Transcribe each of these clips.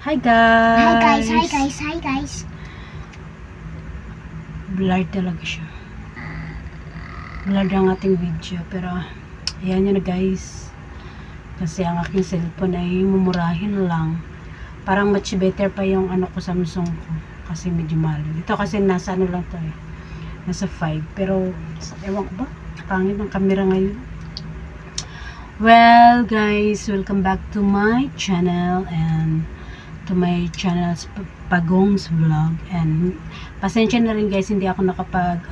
Hi guys! Hi guys, hi guys, hi guys. Blurred talaga siya. Blurred ang ating video. Pero, ayan yun na guys. Kasi ang aking cellphone ay mumurahin lang. Parang much better pa yung ano ko, Samsung ko. Kasi medyo mahal. Ito kasi nasa ano lang to eh. Nasa 5. Pero, ewan ko ba? Pangit ang camera ngayon. Well guys, welcome back to my channel and to my channel's Pagong's Vlog. And pasensya na rin guys, hindi ako nakapag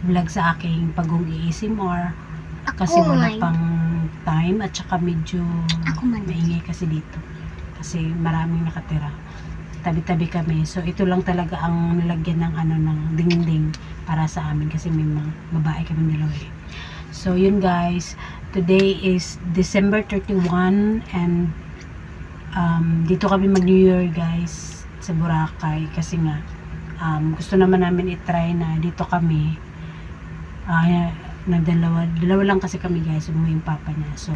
vlog sa aking Pagong ASMR kasi wala pang time at saka medyo maingay kasi dito kasi maraming nakatira, tabi-tabi kami. So ito lang talaga ang nilagyan ng ano, ng dingding para sa amin kasi may mga babae kami dalawa eh. So yun guys, today is December 31 and dito kami mag New Year guys sa Boracay kasi nga gusto naman namin i-try na dito kami na dalawa lang kasi kami guys, umuwi yung papa niya. So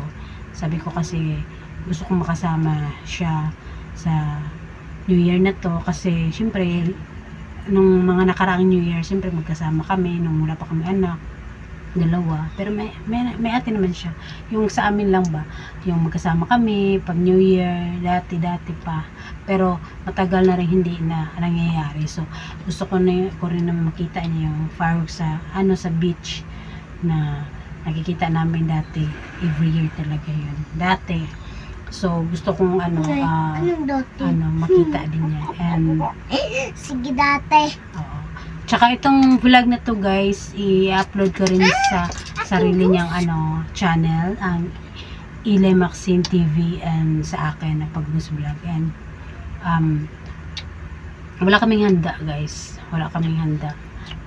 sabi ko kasi gusto kong makasama siya sa New Year na to kasi syempre nung mga nakaraang New Year syempre magkasama kami nung wala pa kami anak, dalawa, pero may ate naman siya. Yung sa amin lang ba, yung magkasama kami pag New Year, dati pa, pero matagal na rin hindi na nangyayari. So gusto ko rin na makita niya yung fireworks sa sa beach na nakikita namin dati, every year talaga yun dati. So gusto kong makita din niya. And sige dati. Tsaka itong vlog na to guys, i-upload ko rin sa sarili niyang channel, ang Eli Maxine TV, and sa akin na Pagong's Vlog. And wala kaming handa guys, wala kaming handa,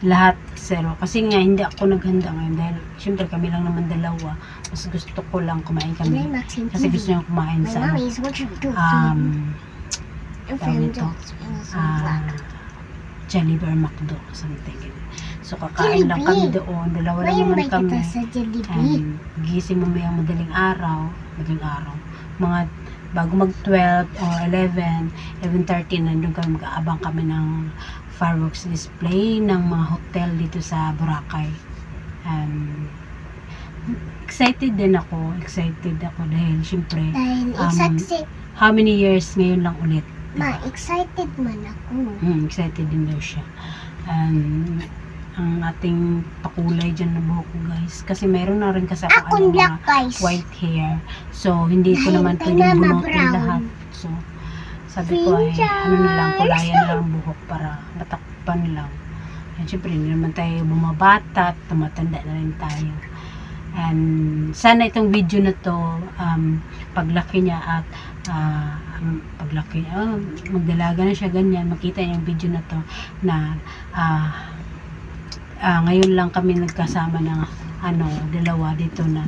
lahat zero kasi nga hindi ako naghanda ngayon dahil syempre kami lang naman dalawa. Mas gusto ko lang kumain kami kasi gusto niya kumain sa Jollibee or McDo, something. So kakain lang kami doon, dalawa lang naman kami. And gising mamaya madaling araw, mga bago mag 12 or 11, 11:30 nandun kami, mag-aabang kami ng fireworks display ng mga hotel dito sa Boracay. And excited ako dahil syempre how many years ngayon lang ulit. Excited man ako. Excited din daw siya. And ang ating pakulay dyan na buhok ko guys. Kasi meron na rin kasi ako black guys, white hair. So hindi ko naman pwedeng bunutin lahat. So sabi ko ay na lang, kulayan na lang buhok para matakpan lang. And syempre hindi naman tayo bumabata at tumatanda na rin tayo. And sana itong video na to paglaki niya at magdalaga na siya ganyan, makita niya yung video na to na ngayon lang kami nagkasama ng dalawa dito na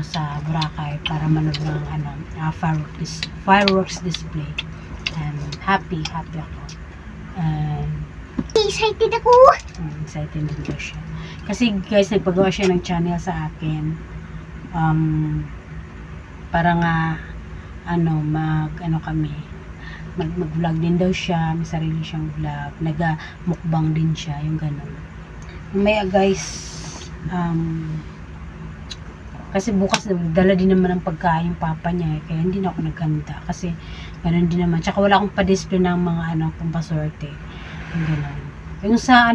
sa Boracay para manood ng fireworks display. And happy ako. Excited ako. Excited din daw siya. Kasi guys, nagpagawa siya ng channel sa akin. Para nga mag-vlog din daw siya, may sarili siyang vlog, naga-mukbang din siya, yung gano'n. May guys, kasi bukas dala din naman ang pagkain papa niya, kaya hindi na ako naghanda kasi gano'n din naman. Tsaka wala akong pa-display ng mga pampaswerte, yung gano'n. Yung sa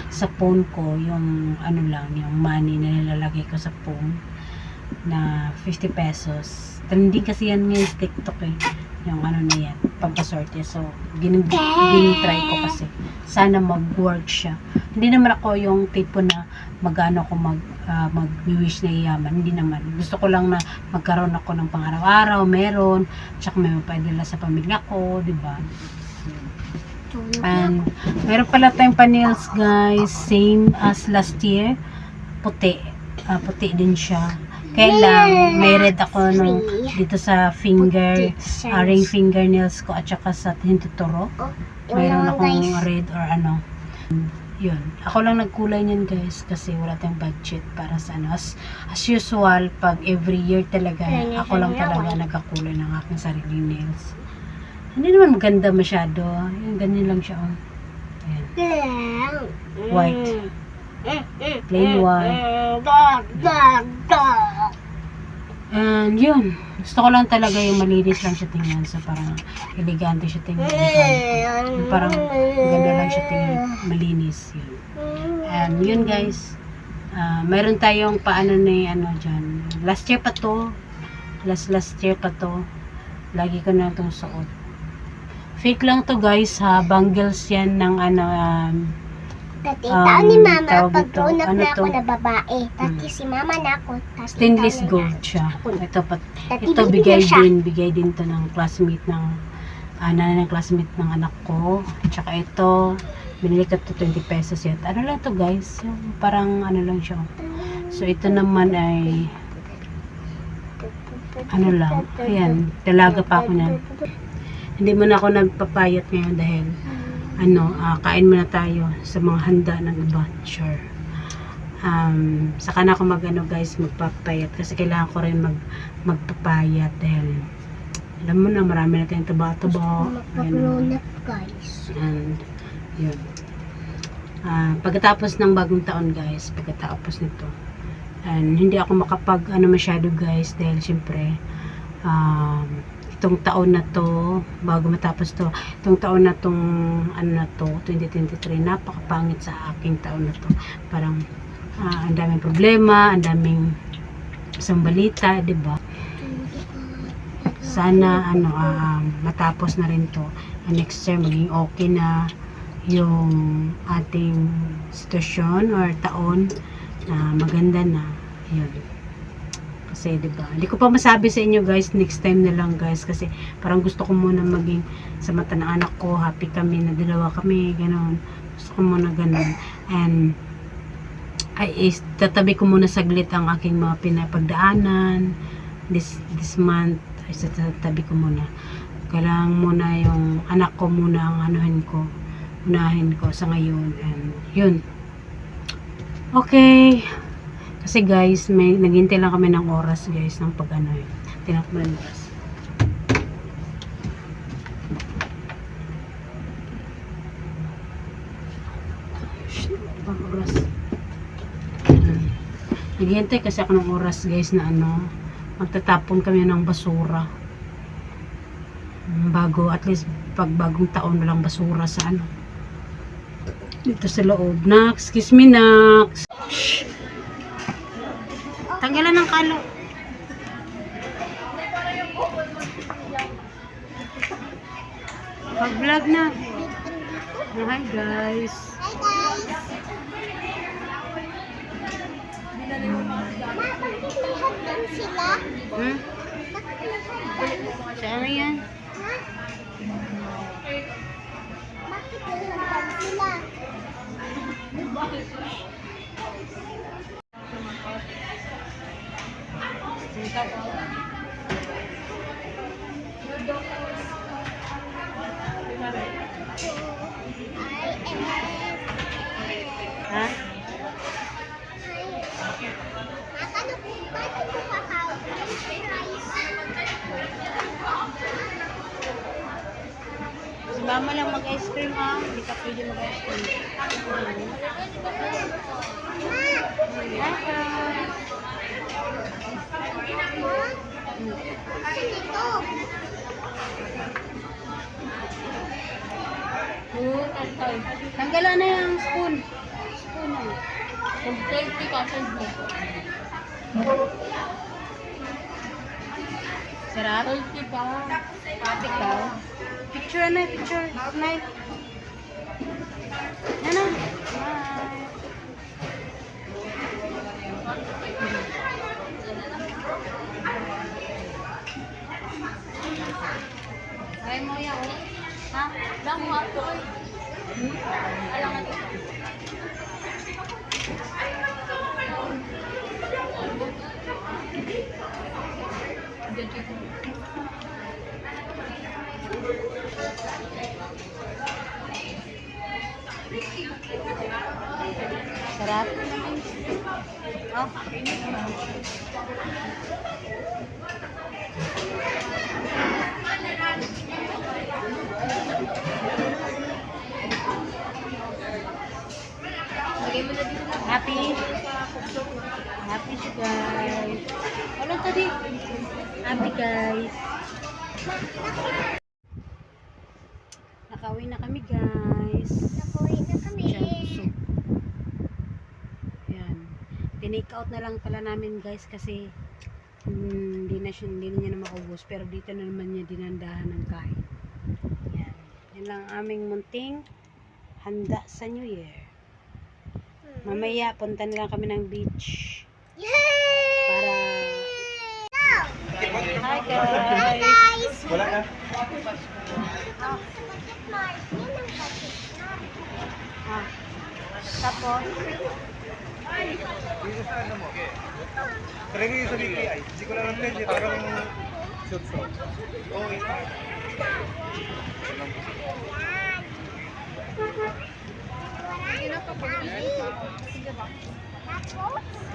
sa phone ko, yung yung money na nilalagay ko sa phone na 50 pesos. Trending kasi yan ngayon sa TikTok eh. Yung na yan, pampaswerte. So, ginitry ko kasi sana mag-work siya. Hindi naman ako yung tipo na mag-wish na yaman. Hindi naman. Gusto ko lang na magkaroon ako ng pang-araw-araw, meron. Tsaka may mapaidala sa pamilya ko, diba? And meron pala tayong pa-nails guys, same as last year. Puti din siya. Kaya lang may red ako dito sa finger, ring fingernails ko at saka sa hintuturo. Mayroon akong red or yun. Ako lang nagkulay niyan guys kasi wala tayong budget para sa as usual pag every year talaga ako lang talaga nagkakulay ng aking sariling nails. Hindi naman maganda masyado. Yung ganyan lang siya. Oh. Ayan. White. Plain white. And yun. Gusto ko lang talaga yung malinis lang siya tingnan. So parang elegante siya tingnan. Yung parang maganda lang siya tingnan. Malinis. Yun. And yun guys. Mayroon tayong paano ni ano dyan. Last year pa to. Last year pa to. Lagi ko na itong suot. Fake lang to guys ha. Bangles yan ng ano. Tao ni mama, tawag pag ito, grown up ano na ako to? na babae. Tati si mama na ako. Tati Stainless tao na gold siya. Ito, Tati ito bibigyan siya. bigay din to ng classmate ng nanay ng classmate ng anak ko. Tsaka ito, binili ko to 20 pesos yet. Ano lang to guys? Yung parang ano lang siya. So ito naman ay ano lang. Ayan, talaga pa ako niyan. Hindi mo na ako nagpapayat ngayon dahil kain muna tayo sa mga handa ng iba. Sure. Saka na ako guys, magpapayat kasi kailangan ko rin magpapayat dahil alam mo na marami na tayong taba-taba. Magpa-grown up guys. And yun. Pagkatapos ng bagong taon guys, pagkatapos nito, and hindi ako makapag masyado guys dahil syempre itong taon na to, bago matapos to, itong taon na tong 2023, napakapangit sa aking taon na to. Parang ang daming problema, ang daming isang balita, 'di ba? Sana matapos na rin to. Next year maging okay na yung ating sitwasyon or taon na maganda na. Yun. Kasi, diba? Hindi ko pa masabi sa inyo, guys. Next time na lang, guys. Kasi, parang gusto ko muna maging sa mata ng anak ko. Happy kami na dalawa kami. Ganon. Gusto ko muna ganon. And, tatabi ko muna saglit ang aking mga pinapagdaanan. This month, ay tatabi ko muna. Kailangan muna yung anak ko muna ang unahin ko sa ngayon. And, yun. Okay. Kasi guys, naghintay lang kami ng oras guys ng tinak mo ng oras. Oras. Naghintay kasi ako ng oras guys na magtatapon kami ng basura. Bago, at least pag bagong taon walang basura sa dito sa loob. Nax, excuse me Nax. Tanggalan ng kalo. Pag-vlog na. Hi guys. Sila? Saan na yan? Bakit nilagyan sila? Ha? Si mama lang mag-ice cream ha. Hindi ka pwede mag-ice cream. Tanggalan na yung spoon. Spoon na. Sarap? Pati ka. Picture na, picture. Smile. Yan na. Bye. Ay mo yan. Ha? Lang mo ako. Alam nga dito. Sarap. Oh. Happy guys. Nakauwi na kami guys. Nakuwi na kami. Tiyansuk. Yan. Tinake out na lang pala namin guys kasi hindi na niya na maubos. Pero dito na naman niya dinandahan ng kain. Yan. Yan lang aming munting handa sa New Year. Mamaya punta na lang kami ng beach. Yay! Para... Hi guys! Guys! Wala na. Ah. Tapos, Pero yung sa BPI, hindi ko lang pwede. Parang short. Oo, ito.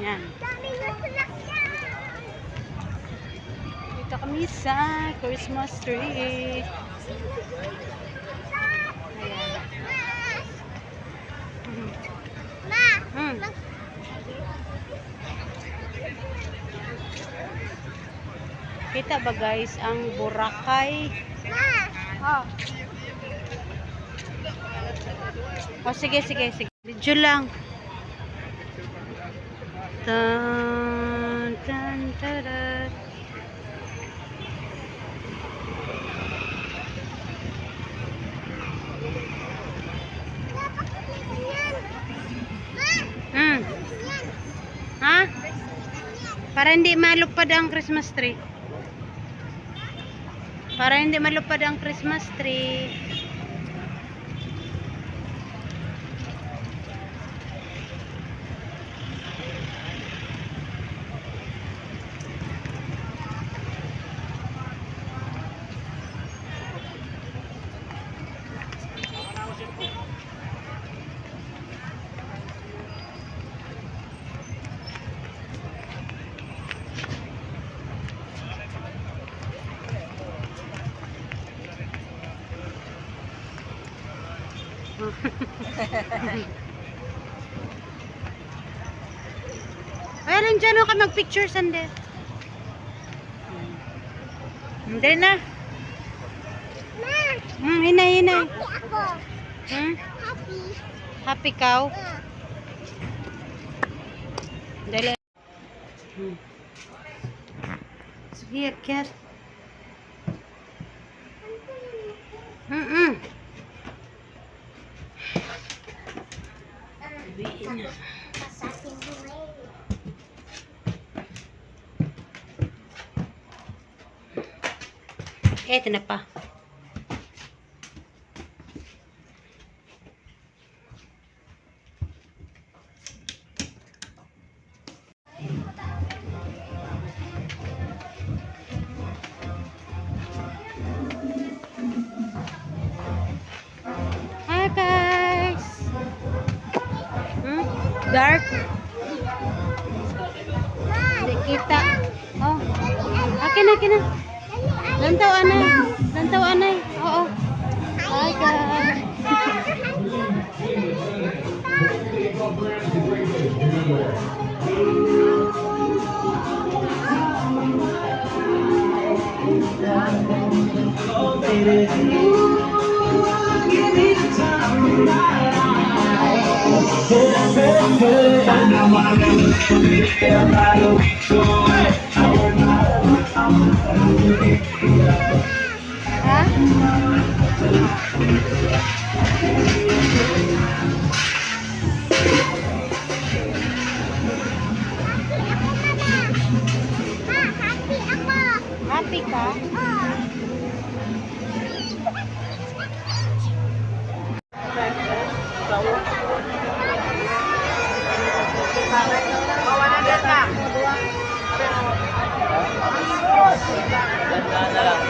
yan. Dito kami sa Christmas tree. Ayan. Ma! Hmm. Kita ba guys ang Boracay? Ma! Oh, sige. Video lang. Tan, tan, taran. Hmm. Ha? Para hindi malupad ang Christmas tree. Para hindi malupad ang Christmas tree. Ay, lang dyan ako mag-picture sande. Hindi na. Ma! Hinay. Happy ako. Hmm? Happy. Happy cow? Dali. Sige, akyat. Sabihin na. Pasasin buhay. Eto na pa. Hi guys. Dark. Hindi kita. Oh. Akin na. Lantaw anay. Oo. Hi guys. Ha? Ma, happy ako. Happy ka? Ganda na lang.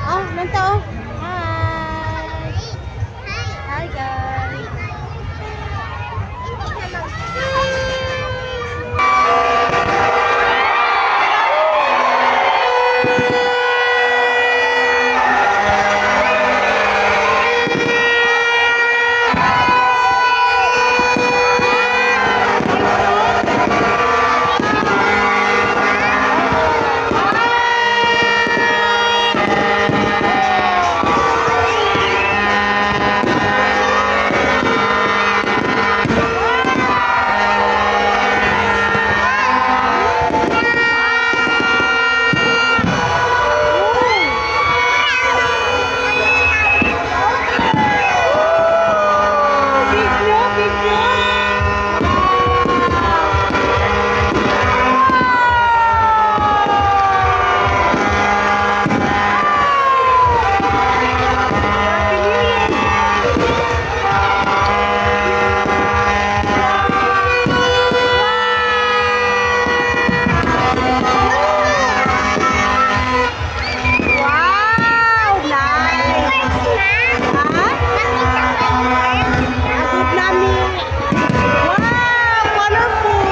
Oh, nanto. Hi. Hi guys. Wow, nice. Agad namin. Wow, colorful.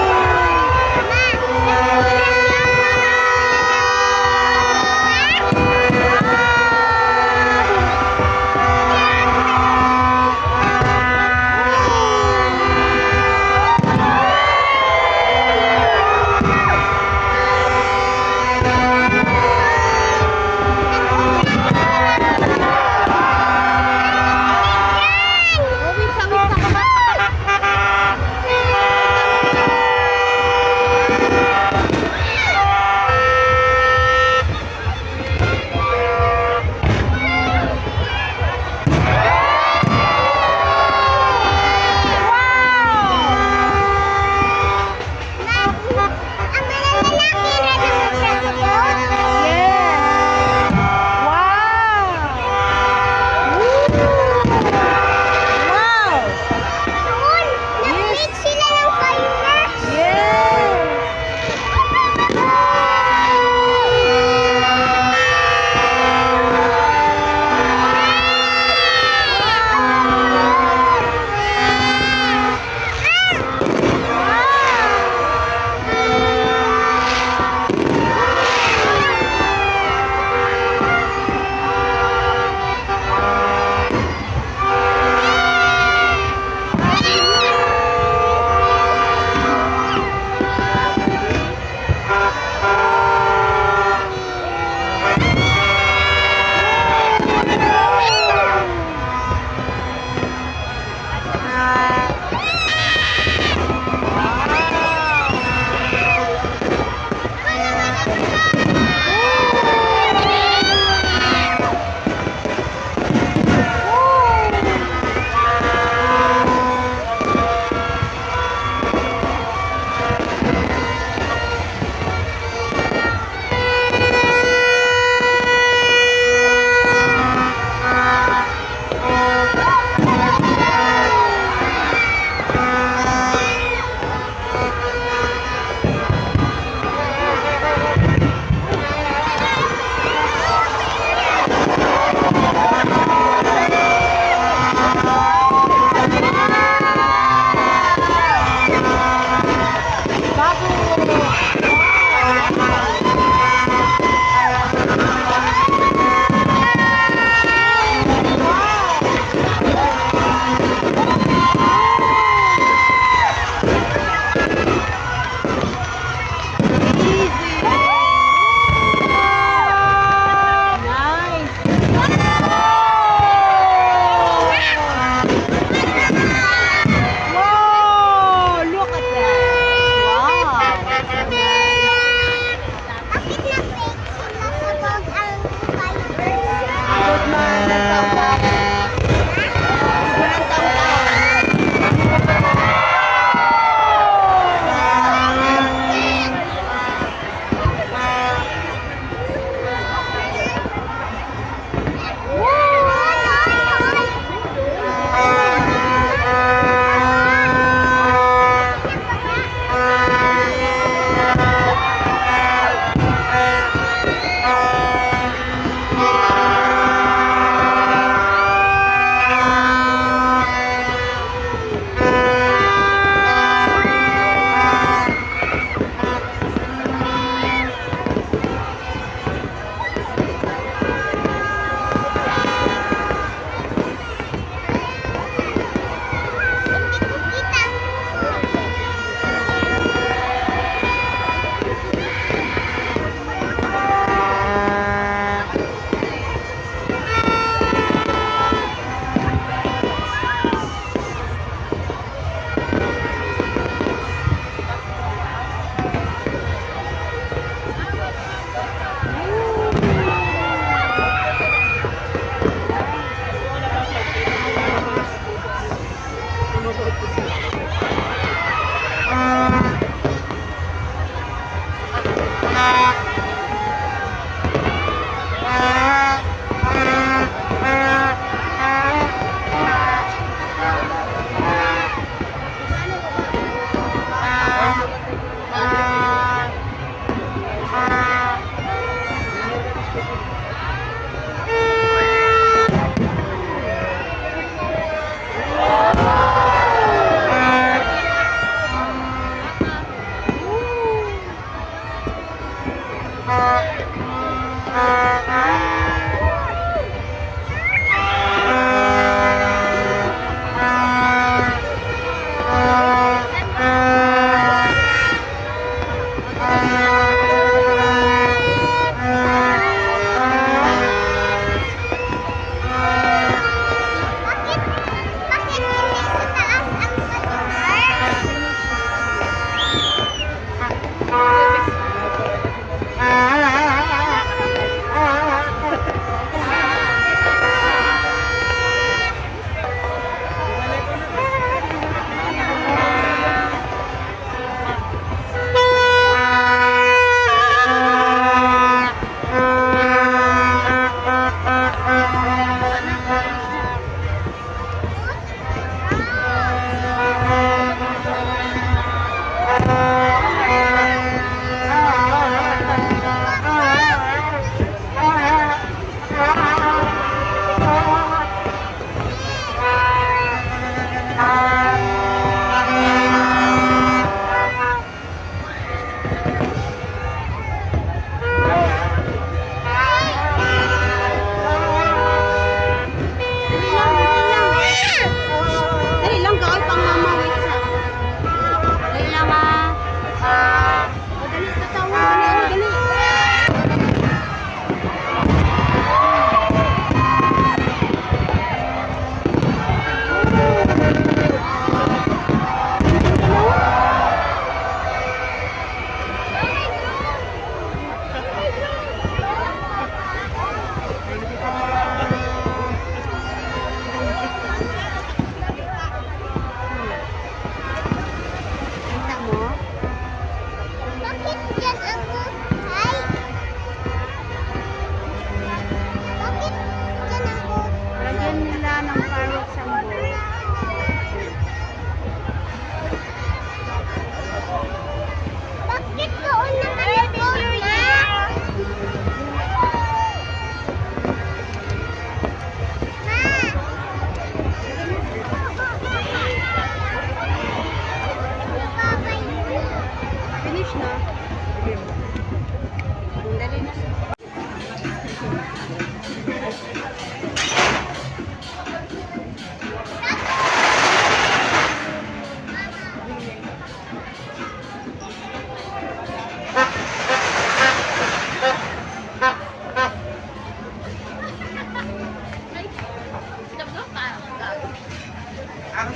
Yes. Wow. Yes. Wow, look at that. Wow. So nice. Good man. Woo!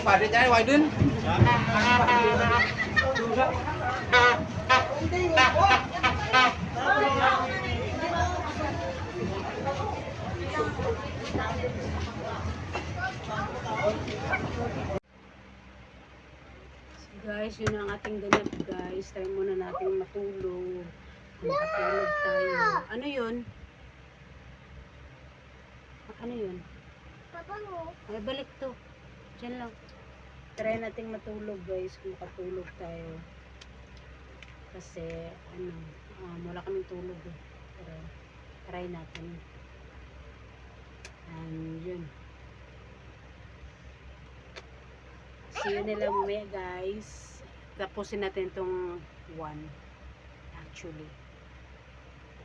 Pwede tayo, Widen. So guys, yun ang ating ganap guys. Try muna natin matulog. Makatulog tayo. Ano yun? Ano yun? Pabango. Ay, balik to. Diyan lang. Try nating matulog guys. Kung makatulog tayo. Kasi, wala kaming tulog eh. Pero, try natin. And, yun. See you nila mamaya guys. Tapusin natin tong 1. Actually.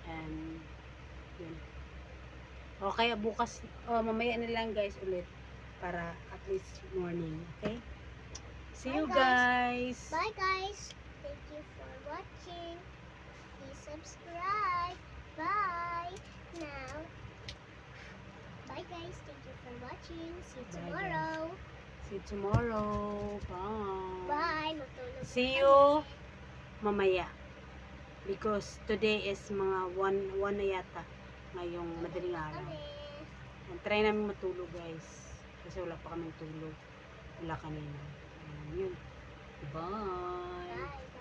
And, yun. Okay, bukas, mamaya na lang guys ulit. Para at least morning. Okay? See you Bye, guys. Bye guys. Thank you for watching. Please subscribe. Bye. Now. Bye guys. Thank you for watching. See you Bye, tomorrow. See you tomorrow. Bye. Bye. Matulog See na you kami. mamaya. Because today is mga 1 na yata. Ngayong madaling araw. Kami. And try namin matulog guys. Kasi wala pa kaming tulog. Wala kanina. Yun. Bye. Bye.